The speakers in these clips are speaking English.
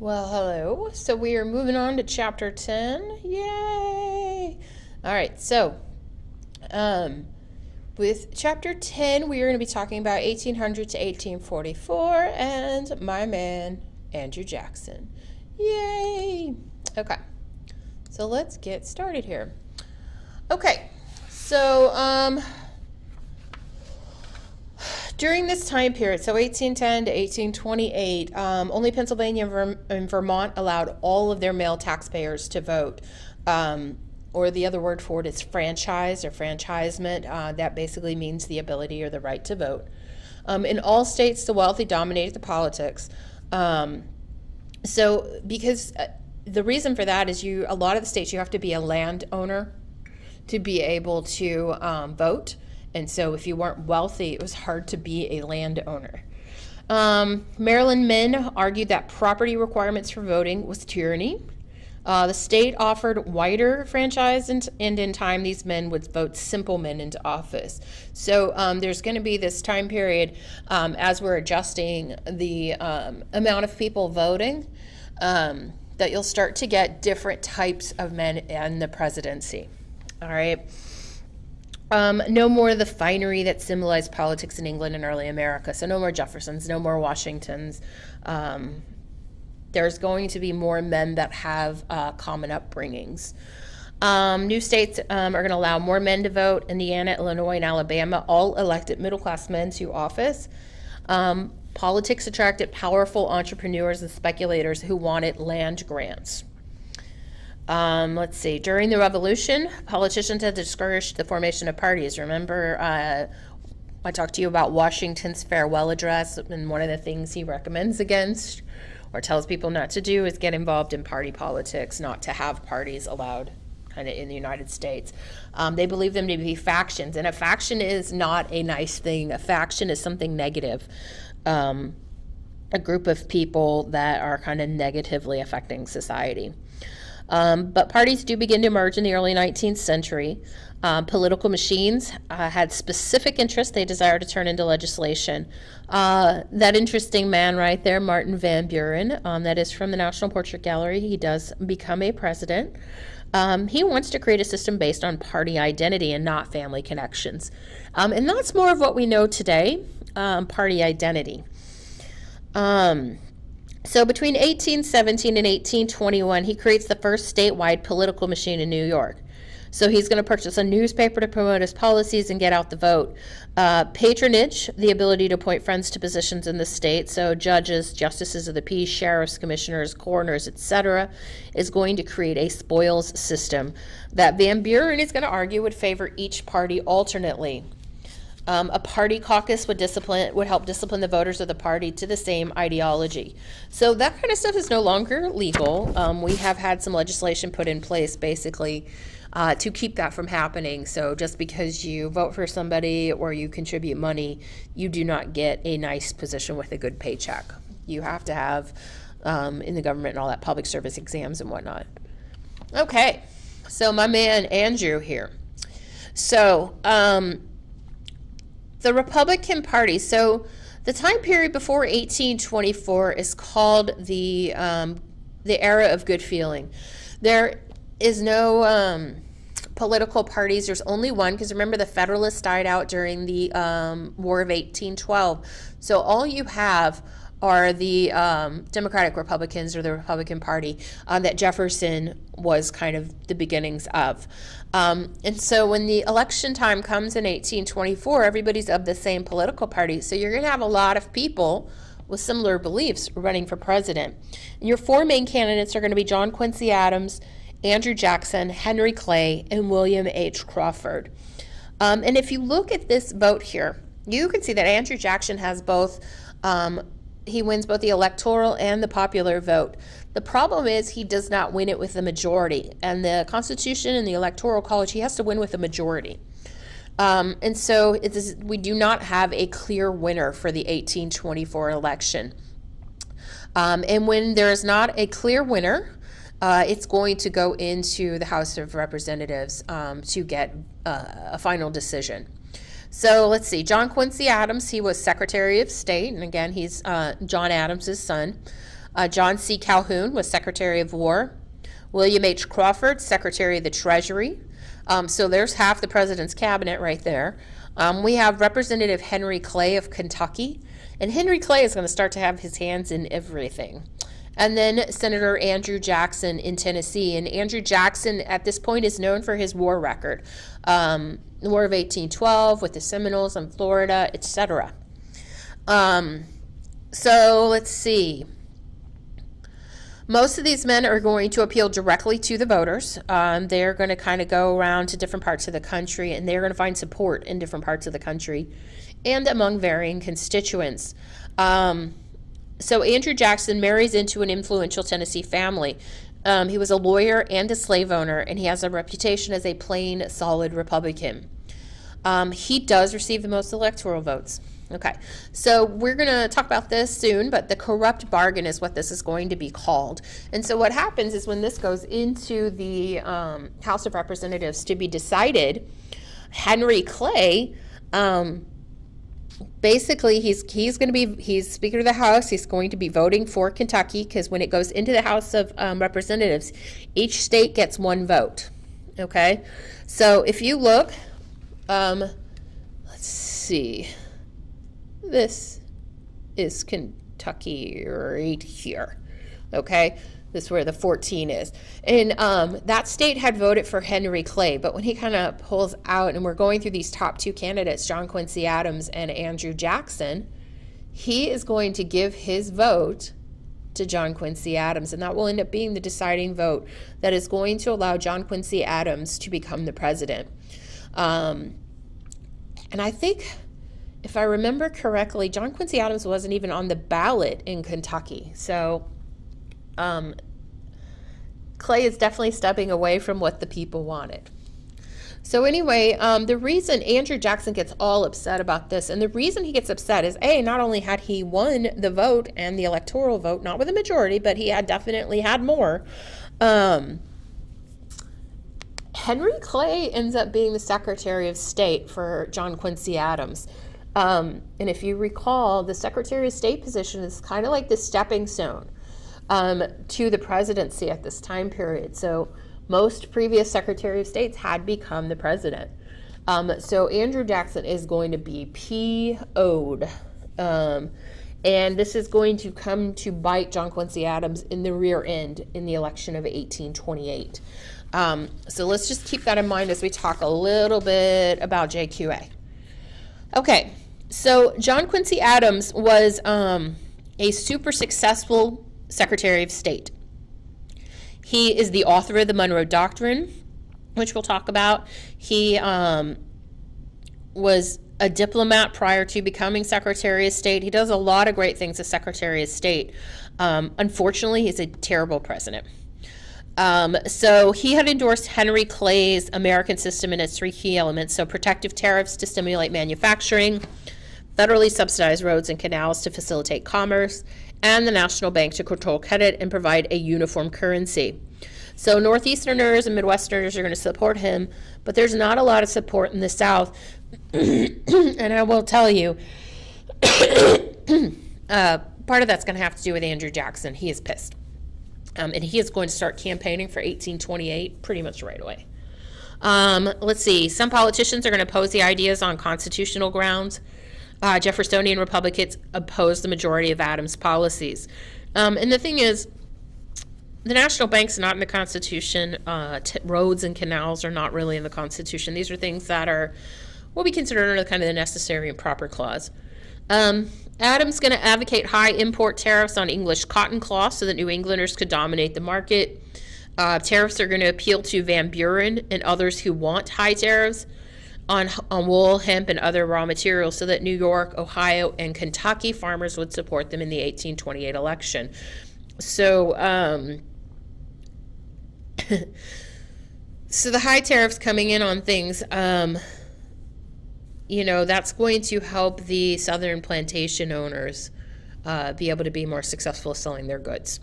Well, hello. So we are moving on to chapter 10. Yay! All right, so with chapter 10, we are going to be talking about 1800 to 1844 and my man, Andrew Jackson. Yay! Okay, so let's get started here. Okay, so during this time period, so 1810 to 1828, only Pennsylvania and Vermont allowed all of their male taxpayers to vote. Or the other word for it is franchise or franchisement. That basically means the ability or the right to vote. In all states, the wealthy dominated the politics. So because the reason for that is a lot of the states you have to be a landowner to be able to vote. And so if you weren't wealthy, it was hard to be a landowner. Maryland men argued that property requirements for voting was tyranny. The state offered wider franchise, and in time, these men would vote simple men into office. So there's going to be this time period as we're adjusting the amount of people voting that you'll start to get different types of men in the presidency. All right. No more of the finery that symbolized politics in England and early America. So no more Jeffersons, no more Washingtons. There's going to be more men that have common upbringings. New states are going to allow more men to vote. Indiana, Illinois, and Alabama all elected middle-class men to office. Politics attracted powerful entrepreneurs and speculators who wanted land grants. Let's see. During the Revolution, politicians had discouraged the formation of parties. Remember, I talked to you about Washington's farewell address, and one of the things he recommends against or tells people not to do is get involved in party politics, not to have parties allowed kind of in the United States. They believe them to be factions, and a faction is not a nice thing. A faction is something negative. A group of people that are kind of negatively affecting society. But parties do begin to emerge in the early 19th century. Political machines had specific interests they desired to turn into legislation. That interesting man right there, Martin Van Buren, that is from the National Portrait Gallery, he does become a president. He wants to create a system based on party identity and not family connections. And that's more of what we know today, party identity. So between 1817 and 1821, he creates the first statewide political machine in New York. So he's going to purchase a newspaper to promote his policies and get out the vote. Patronage, the ability to appoint friends to positions in the state, so judges, justices of the peace, sheriffs, commissioners, coroners, etc., is going to create a spoils system that Van Buren is going to argue would favor each party alternately. A party caucus would help discipline the voters of the party to the same ideology. So that kind of stuff is no longer legal. We have had some legislation put in place basically to keep that from happening. So just because you vote for somebody or you contribute money, you do not get a nice position with a good paycheck. You have to have in the government and all that public service exams and whatnot. Okay, so my man Andrew here. So the Republican Party. So the time period before 1824 is called the era of good feeling. There is no political parties. There's only one, because remember the Federalists died out during the War of 1812. So all you have are the Democratic Republicans or the Republican Party that Jefferson was kind of the beginnings of. And so when the election time comes in 1824, everybody's of the same political party. So you're going to have a lot of people with similar beliefs running for president. And your four main candidates are going to be John Quincy Adams, Andrew Jackson, Henry Clay, and William H. Crawford. And if you look at this vote here, you can see that Andrew Jackson has both he wins both the electoral and the popular vote. The problem is he does not win it with the majority. And the Constitution and the Electoral College, he has to win with a majority. And so we do not have a clear winner for the 1824 election. And when there is not a clear winner, it's going to go into the House of Representatives to get a final decision. So let's see, John Quincy Adams, he was Secretary of State, and again, he's John Adams' son. John C. Calhoun was Secretary of War. William H. Crawford, Secretary of the Treasury. So there's half the president's cabinet right there. We have Representative Henry Clay of Kentucky. And Henry Clay is going to start to have his hands in everything. And then Senator Andrew Jackson in Tennessee. And Andrew Jackson at this point is known for his war record. The War of 1812 with the Seminoles in Florida, etc. So let's see. Most of these men are going to appeal directly to the voters. They're going to kind of go around to different parts of the country, and they're going to find support in different parts of the country and among varying constituents. So Andrew Jackson marries into an influential Tennessee family. He was a lawyer and a slave owner, and he has a reputation as a plain, solid Republican. He does receive the most electoral votes. Okay, so we're going to talk about this soon, but the corrupt bargain is what this is going to be called. And so what happens is when this goes into the House of Representatives to be decided, Henry Clay, basically he's Speaker of the House. He's going to be voting for Kentucky because when it goes into the House of Representatives, each state gets one vote. Okay, so if you look, let's see. This is Kentucky right here, okay? This is where the 14 is. And that state had voted for Henry Clay, but when he kind of pulls out, and we're going through these top two candidates, John Quincy Adams and Andrew Jackson, he is going to give his vote to John Quincy Adams, and that will end up being the deciding vote that is going to allow John Quincy Adams to become the president. And I think, if I remember correctly, John Quincy Adams wasn't even on the ballot in Kentucky. So Clay is definitely stepping away from what the people wanted. So anyway, the reason Andrew Jackson gets all upset about this, and the reason he gets upset is, A, not only had he won the vote and the electoral vote, not with a majority, but he had definitely had more. Henry Clay ends up being the Secretary of State for John Quincy Adams. And if you recall, the Secretary of State position is kind of like the stepping stone to the presidency at this time period. So most previous Secretary of States had become the president. So Andrew Jackson is going to be PO'd. And this is going to come to bite John Quincy Adams in the rear end in the election of 1828. So let's just keep that in mind as we talk a little bit about JQA. Okay, so John Quincy Adams was a super successful Secretary of State. He is the author of the Monroe Doctrine, which we'll talk about. He was a diplomat prior to becoming Secretary of State. He does a lot of great things as Secretary of State. Unfortunately, he's a terrible president. So he had endorsed Henry Clay's American system and its three key elements. So protective tariffs to stimulate manufacturing, federally subsidized roads and canals to facilitate commerce, and the National Bank to control credit and provide a uniform currency. So Northeasterners and Midwesterners are going to support him, but there's not a lot of support in the South. And I will tell you, part of that's going to have to do with Andrew Jackson. He is pissed. And he is going to start campaigning for 1828 pretty much right away. Let's see. Some politicians are going to oppose the ideas on constitutional grounds. Jeffersonian Republicans oppose the majority of Adams' policies. And the thing is, the National Bank's not in the Constitution. Roads and canals are not really in the Constitution. These are things that are what we consider under kind of the necessary and proper clause. Adams going to advocate high import tariffs on English cotton cloth so that New Englanders could dominate the market. Tariffs are going to appeal to Van Buren and others who want high tariffs on wool, hemp, and other raw materials so that New York, Ohio, and Kentucky farmers would support them in the 1828 election. So, so the high tariffs coming in on things, that's going to help the southern plantation owners be able to be more successful selling their goods.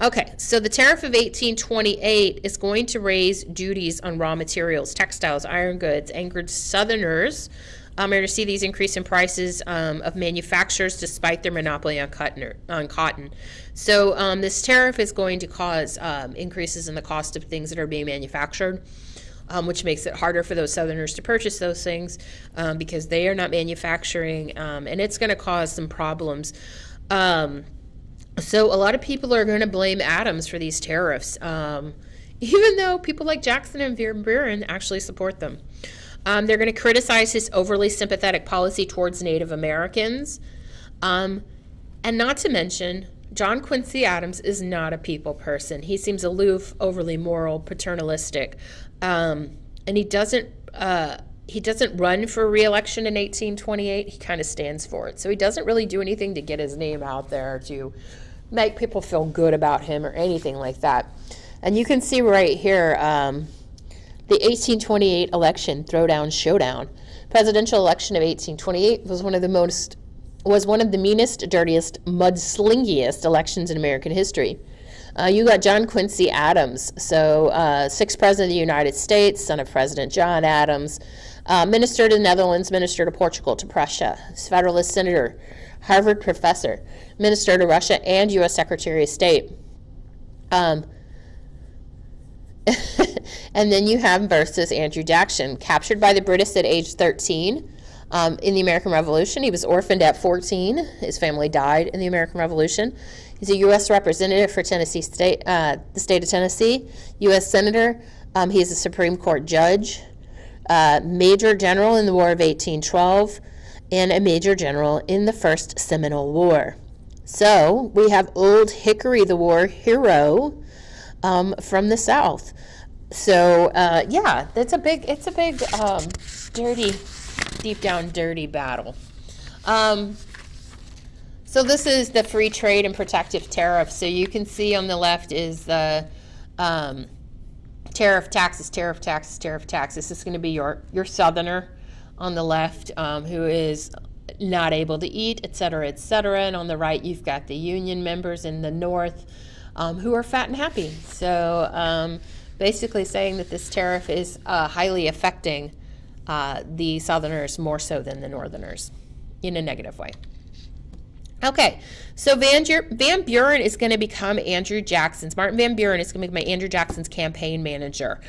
Okay, so the tariff of 1828 is going to raise duties on raw materials, textiles, iron goods, angered Southerners We're going to see these increase in prices of manufacturers despite their monopoly on cotton. So this tariff is going to cause increases in the cost of things that are being manufactured, which makes it harder for those Southerners to purchase those things because they are not manufacturing, and it's going to cause some problems. So a lot of people are going to blame Adams for these tariffs, even though people like Jackson and Van Buren actually support them. They're going to criticize his overly sympathetic policy towards Native Americans. And not to mention, John Quincy Adams is not a people person. He seems aloof, overly moral, paternalistic. And he doesn't run for re-election in 1828. He kind of stands for it. So he doesn't really do anything to get his name out there to make people feel good about him or anything like that. And you can see right here, the 1828 election throwdown showdown. Presidential election of 1828 was one of the meanest, dirtiest, mudslingiest elections in American history. You got John Quincy Adams, so 6th President of the United States, son of President John Adams, minister to the Netherlands, minister to Portugal, to Prussia, Federalist senator, Harvard professor, minister to Russia, and U.S. Secretary of State. And then you have versus Andrew Jackson, captured by the British at age 13 in the American Revolution. He was orphaned at 14. His family died in the American Revolution. He's a U.S. representative for Tennessee State, the state of Tennessee, U.S. Senator. He is a Supreme Court judge, Major General in the War of 1812, and a Major General in the First Seminole War. So we have Old Hickory, the war hero from the South. So yeah, it's a big, dirty, deep down dirty battle. So this is the free trade and protective tariff. So you can see on the left is the tariff, taxes. This is going to be your Southerner on the left who is not able to eat, et cetera, et cetera. And on the right, you've got the Union members in the North who are fat and happy. So basically saying that this tariff is highly affecting the Southerners more so than the Northerners in a negative way. Okay, so Van Buren is going to become Andrew Jackson's. Martin Van Buren is going to become Andrew Jackson's campaign manager.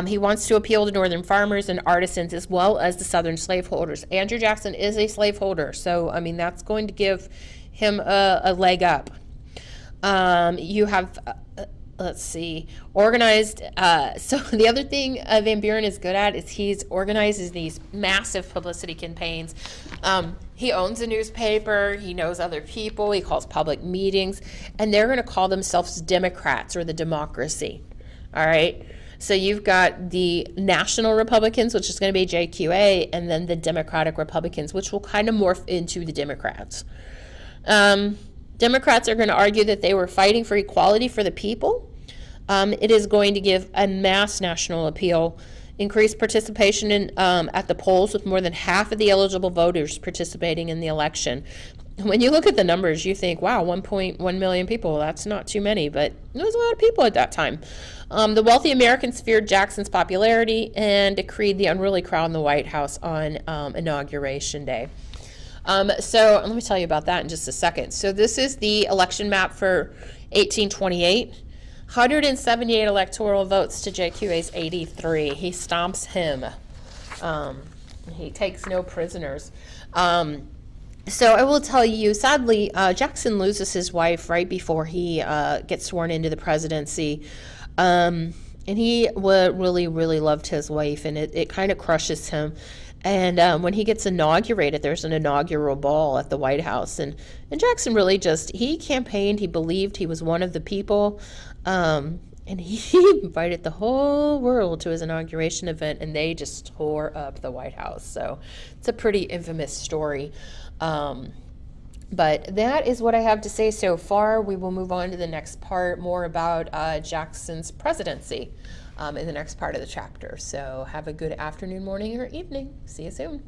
He wants to appeal to Northern farmers and artisans as well as the Southern slaveholders. Andrew Jackson is a slaveholder, so I mean that's going to give him a leg up. You have, let's see, organized. So the other thing Van Buren is good at is he organizes these massive publicity campaigns. He owns a newspaper. He knows other people. He calls public meetings, and they're going to call themselves Democrats or the Democracy. All right. So you've got the National Republicans, which is going to be JQA, and then the Democratic Republicans, which will kind of morph into the Democrats. Democrats are going to argue that they were fighting for equality for the people. It is going to give a mass national appeal, increased participation in at the polls with more than half of the eligible voters participating in the election. When you look at the numbers, you think, wow, 1.1 million people, that's not too many, but there was a lot of people at that time. The wealthy Americans feared Jackson's popularity and decreed the unruly crowd in the White House on Inauguration Day. So let me tell you about that in just a second. So this is the election map for 1828. 178 electoral votes to JQA's 83. He stomps him. He takes no prisoners. So I will tell you, sadly, Jackson loses his wife right before he gets sworn into the presidency. And he really, really loved his wife, and it kind of crushes him. And when he gets inaugurated, there's an inaugural ball at the White House. And Jackson really he campaigned, he believed he was one of the people. And he invited the whole world to his inauguration event, and they just tore up the White House. So it's a pretty infamous story. But that is what I have to say so far. We will move on to the next part, more about Jackson's presidency in the next part of the chapter. So have a good afternoon, morning, or evening. See you soon.